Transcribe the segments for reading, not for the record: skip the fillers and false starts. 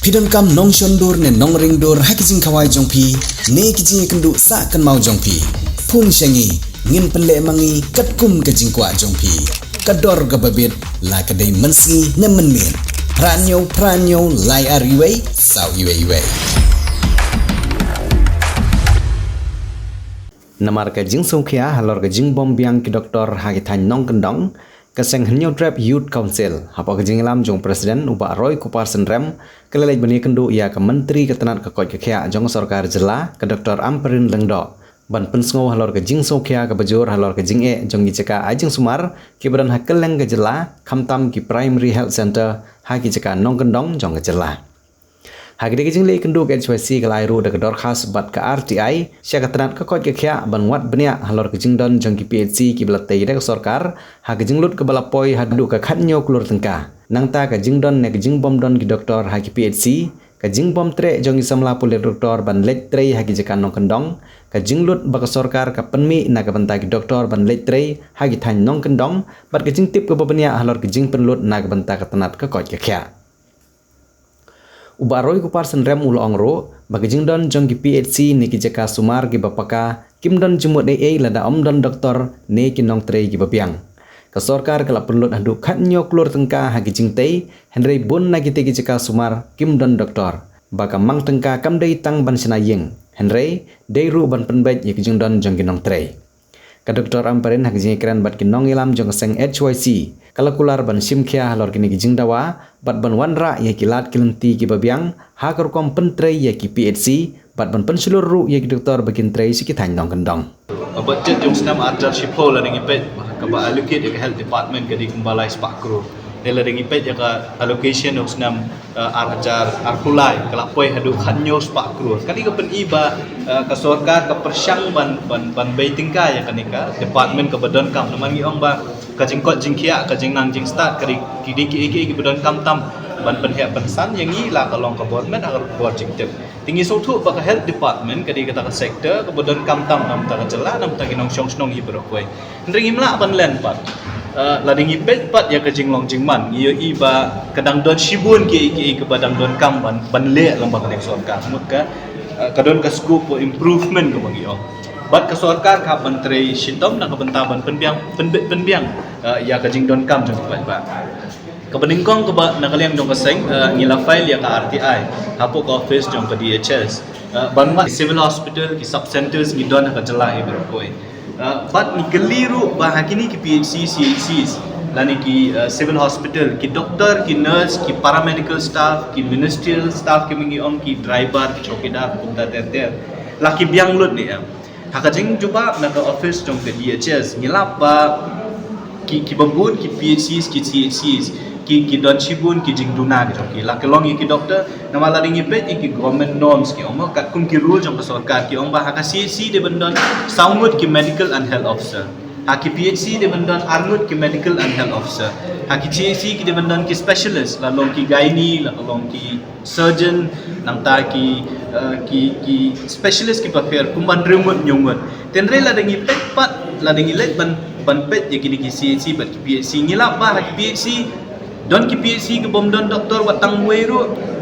Pidon kam nong shondur ne nong ringdur hakijing kawai jongpi ne kijing kendu sa kan mau jongpi pung shangi ngin penle mangi katkum kajing kwa jongpi kador gababit la kadai mensi ne menmin pranyo lai ariwei sau iwei namar kajing songkhia halor kajing bom biang ki doktor hagitan nong kendong Kaseng Henyo Trap Youth Council, apa kejing lam jong Presiden Uba Roy Kupar Senrem, kelelej bani kendu ia ke Menteri Ketenat Kekoi Kekia jong Sorkar Jela ke Dr. Amperin Lengdo. Ban pensngo halor kejing sokia ke bajur halor kejing jong giceka ajeng sumar ki badan hakeleng ke Jela, kamtam ki Primary Health Center ha giceka nong kendong jong ke Jela. Hagide kejing le kendu ke HYC kelai ru de kedor khas bat ke RTI sya ketenat kekoi kekia ban wat benia halor kejing don jong ki PHC ki belatei de sorkar ha kejing lut ke balapoi hadu ke khatnyo klur tengka nangta kejing don ne kejing bom don ki doktor ha ki PHC kejing bom tre jong isamla pule doktor ban let tre ha ki jekan nong kendong kejing lut bak sorkar ka penmi na ke bentai ki doktor ban let tre ha ki than nong kendong bat kejing tip ke benia halor kejing penlut na ke bentai ketenat kekoi kekia Uba Roy Kupar Senrem ulo ongro bagi jingdon jong ki PHC ne ki jeka sumar ki bapaka kimdon jumut ne lada omdon doktor ne ki nong trei ki bapiang ka sorkar kala perlut handu khatnyo klur tengka ha ki jingtei henry bun na ki te ki jeka sumar kimdon doktor baka mang tengka kamdei tang ban senayeng henry deiru ban penbet ye ki jingdon jong ki nong trei ka doktor Amperin ha ki jingkran bat ki nong ilam jong seng HYC kala kular ban simkhia halor kini kijing dawa bat ban wanra ye kilat kilenti ki babiang ha kom pentrei ye ki PHC bat ban pensulur ru ye ki doktor bakin trei sikit handong kendong budget yung senam ajar shipol la ngipet ka ba allocate ke health department ke di kumbalai spakro nela ngipet ya ka allocation yung senam ajar arkulai kala poi hadu khanyo spakro kali ka pen iba ka sorkar ka persyang ban baitingka ya kanika department ka badan kam naman giong ba kajing kot jingkia kajing nang jing start kari kidi ki badan kam tam ban penhek pensan yang ni la kalong ka government agar buat jingtep tinggi sotu ba ka health department kadi kata ka sektor ka badan kam tam nam ta jela nam ta kinong snong hi berokoi ndring imla ban len pat la ding ipet pat ya kajing long jingman ye iba kadang don shibun ki ke badang don kam ban le lambang nek sorkar mut ka kadon ka scope for improvement ka bangiong bat ka sorkar ka menteri shitom na kabentaban penbiang ya kajing don kam jong ba kabeningkong ka ba nakaliang jong kaseng ngila file ya ka RTI hapo ka office jong ka DHS banwa civil hospital ki sub centers ni don ka jela e berkoi bat ni keliru bahagini ki PHC CHCs lani ki civil hospital ki doktor ki nurse ki paramedical staff ki ministerial staff ki mingi om ki driver ki chokidar punta ter laki biang lut ni hakajing juba na ka office jong ke DHS ngilap ba ki bambun ki PHCs ki CHCs ki don shibun ki jingduna ki joki la kelong ki doktor nama la ringi pet ki government norms ki omo kat kum ki rule jong ka sarkar ki ong ba ha ka CHC de bendon saungut ki medical and health officer ha ki PHC de bendon arngut ki medical and health officer ha ki CHC ki de bendon ki specialist la long ki gynae la long ki surgeon nam ta ki specialist ki pafer kumban remote nyungut tenre la ringi pet pat la ringi let ban pet ye ki CHC bat ki PHC ngilap ba ha ki PHC don ki PHC ke bom don doktor watang weru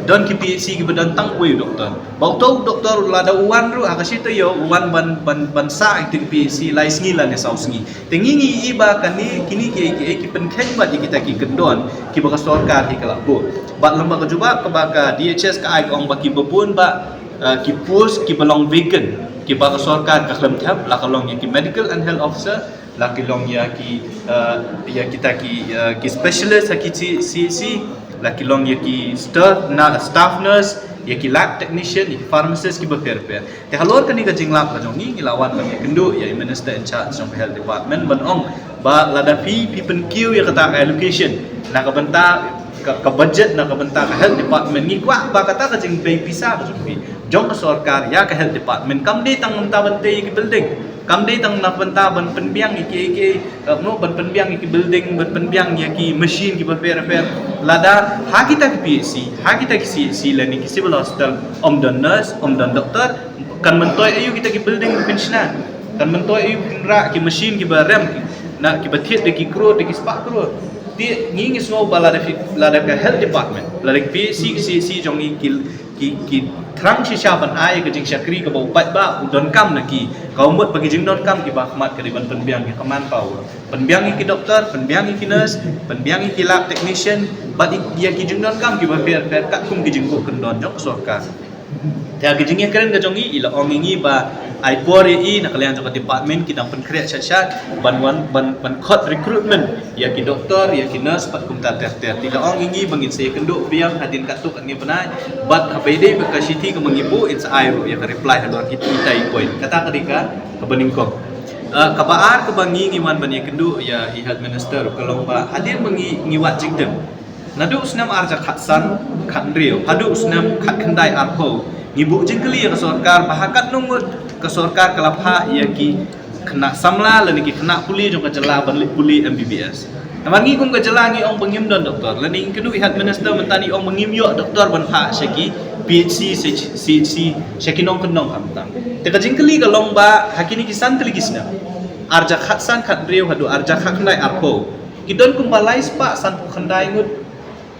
don ki PHC ke badan tang weru doktor bau tau doktor lada uwan ru akasita yo uwan ban sa itu PHC lai sngilan ya sausngi tengingi iba kani kini ki penken bat kita ki gendon ki baka sorkar hi kala bo bat lembaga juba ke baka DHS ka ai ong baki bebun ba ki post ki belong vegan ki baka sorkar ka khlem thap la kalong ki medical and health officer laki long ya kita ki specialist ki CC laki long ya ki staff nurse ya ki lab technician ya pharmacist ki beker te halor kan ka jinglap ka jong ni lawan kan kendu ya minister in charge of health department ban ong ba lada pi pen q ya kata allocation na ka benta ka budget na ka benta ka health department ni kwa ba kata ka jing pay pisa ka jong ka sarkar ya ka health department kam de tang ta bante ki building kam day tang na penta ban penbiang iki no ban penbiang iki building ban penbiang ki machine ki repair lada ha kita ki PHC ha kita ki CHC lani ki civil hospital om don nurse om don doktor kan mentoy ayu kita ki building pensiunan kan mentoy ayu ra ki machine ki barem na ki batit de ki kro de ki spak kro dia ngingi semua bala ke health department la de si jong ki trang si ban ai ke jing syakri ke bau pat ba don kam na ki kau mut bagi jing don kam ki ba khmat ke ban penbiang ki kaman pau penbiang ki doktor penbiang ki nurse penbiang ki lab technician ba dia ki jing don kam ki ba fair kat kum ki jing ko kendon jong sorka ya ki jing keren ke jong ila ong ngi ba ai pori i nak kalian jong department kita pen create chat ban khot recruitment ya ki doktor ya ki nurse pat kum ta ter tidak ong ngi bangin saya kenduk biang hadin katuk ngi benai bat hpd ka city ke mengibu it's airu ya ka reply halor kita tai point kata ketika ke beningkong kabaar ke bangi ngi man ban ya kendu ya health minister kalau ba hadir mengi ngiwat jingdem nadu usnam arja khatsan khandrio hadu usnam khat khandai arho ngibu jingkeli ke sarkar bahakat nungut ke sarkar kelapha ya ki kena samla lan ki kena puli jong ka jela ban puli MBBS amangi kum ka jela ngi ong pengim don doktor lan ing kedu health minister mentani ong mengim yo doktor ban pha syaki PhD CHC syaki nong kenong hamtang te ka jingkeli ka lomba hakini ki santli kisna arja khatsan khandrio hadu arja khandai arho kidon kum balai spa san khandai ngut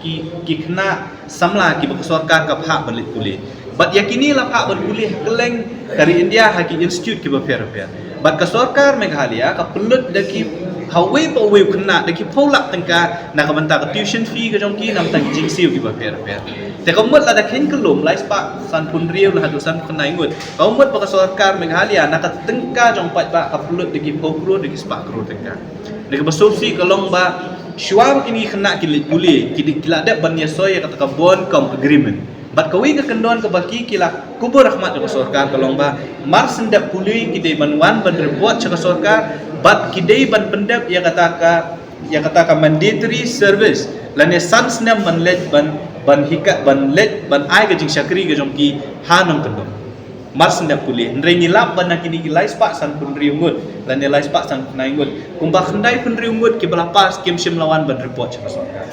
ki kena samla ki ba sarkar ka pha ban puli bat yakini la pak berkulih keleng dari India haki institute ki beper bat ka sarkar Meghalaya ka pelut daki hawe pa we kena daki polak tengka na ka banta ka tuition fee ka jongki nam tang jing siu ki beper te ka mut la da ken kelum lai spa san pun riu la hadu san kena ingut ka mut pa ka sarkar Meghalaya na ka tengka jong pat ba ka pelut daki pokro daki spa kro tengka daki basopsi kalong ba syuar kini kena ki boleh ki dilada ban yasoy ka bon com agreement bat kawi ke kendon ke baki kila kubur rahmat ke sarkar kalong ba mar sendap pului kidai banwan ban report ke sarkar bat kidai ban pendap ya kata mandatory service lan ya sans nam ban let ban hika ban let ban ai ke jing syakri ke jongki hanam kendon mar sendap pului ndre ngilap ban nakini gilai spa san pun riungut lan ya lai spa san naingut kumba khandai pun riungut ki balapas kim sim lawan ban report ke sarkar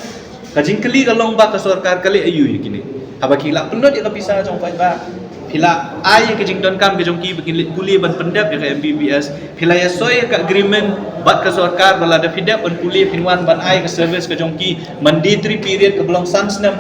kajing keli kalong ba ke sarkar kali ayu yakini abaki la pendot ya kapisa jong pai ba pila ai ke jing don kam ke jong ki bikin puli ban pendap ya ka MBBS pila ya soy ka agreement bat ka sarkar bala da fidap ban puli pinwan ban ai ke service ke jong ki mandatory period ke belong sansnam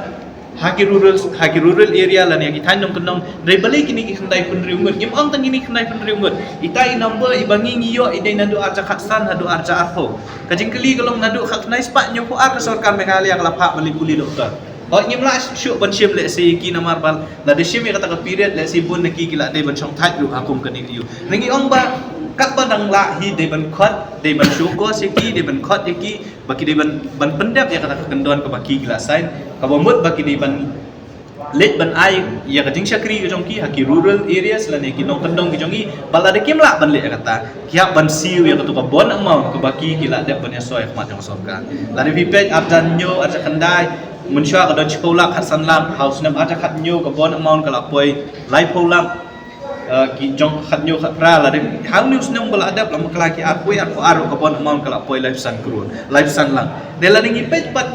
haki rural area lan ya ki thanong kenong dai bali kini ki khandai pun riungut ngim ong tang ini khandai pun riungut itai number ibangi ngiyo idai nadu arja khatsan hadu arja arho kajing keli kalong nadu khatnai spa nyo ko ar ka sarkar Meghalaya kala pha bali puli doktor oh nyimla syuk ban syim le si ki namar bal la de syim kata ka period le si bun ki kila de ban chong thaj ru akum kan yu nangi ong ba kat ban dang la hi de ban khot de ban syuko si ki de ban khot ki baki de ban pendap ya kata ka kendon ka baki kila sain ka bomut baki de ban let ban ai ya ka jing syakri ka jongki haki rural areas la ne ki nong kendong ki jongi bala de kimla ban le kata kia ban siu ya ka tu ka bon amount ka baki kila de ban ya soy khmat jong sorka la de pipet abdan nyo arja kandai Munsha kada chikola khatsan lam house nam aja khat nyu ka bon amount kala poi lai polam ki jong khat nyu khat ra la de how news nam bala adap lam kala ki apoi ar ka bon amount kala poi life san kru life san lang de la ningi pet pat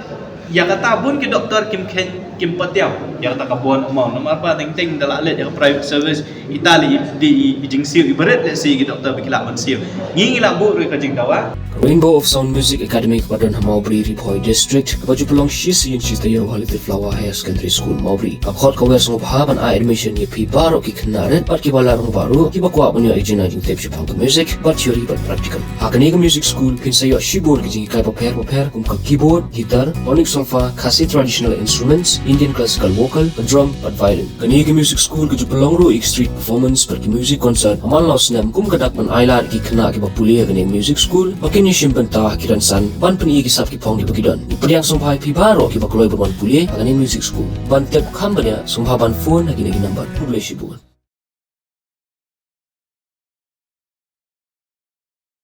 ya kata bun ki doktor kim patiao ya kata ka bon amount nam apa ting dala let ya private service Itali di jing siu ibarat le si ki doktor bikila man siu ngi la bu re ka jing dawa Rainbow of Sound Music Academy kepada Maubri Ripoy District kepada pelong Shisi and Shista Yero Holiday Flower Higher Secondary School Maubri akhot kau yang pahaban admission ye pi baru ki kenaret pat ki balarung baru ki bakwa punya ijina jing tep shipang ke music pat theory pat practical hakani ke music school pin sayo shibor ki jing kai paper kum ka keyboard gitar tonic solfa khasi traditional instruments Indian classical vocal drum pat violin kani ke music school ke pelong ro street performance pat ki music concert amal los nam kum kadak man ailar ki kena ki bapulia kani music school ni simpan ta kiran san ban pen igi sap ki pong di bagidon ipriang sompai pi baro ki bakloi ban pulie agani music school ban tep khambanya sompa ban phone agini number pudle shibun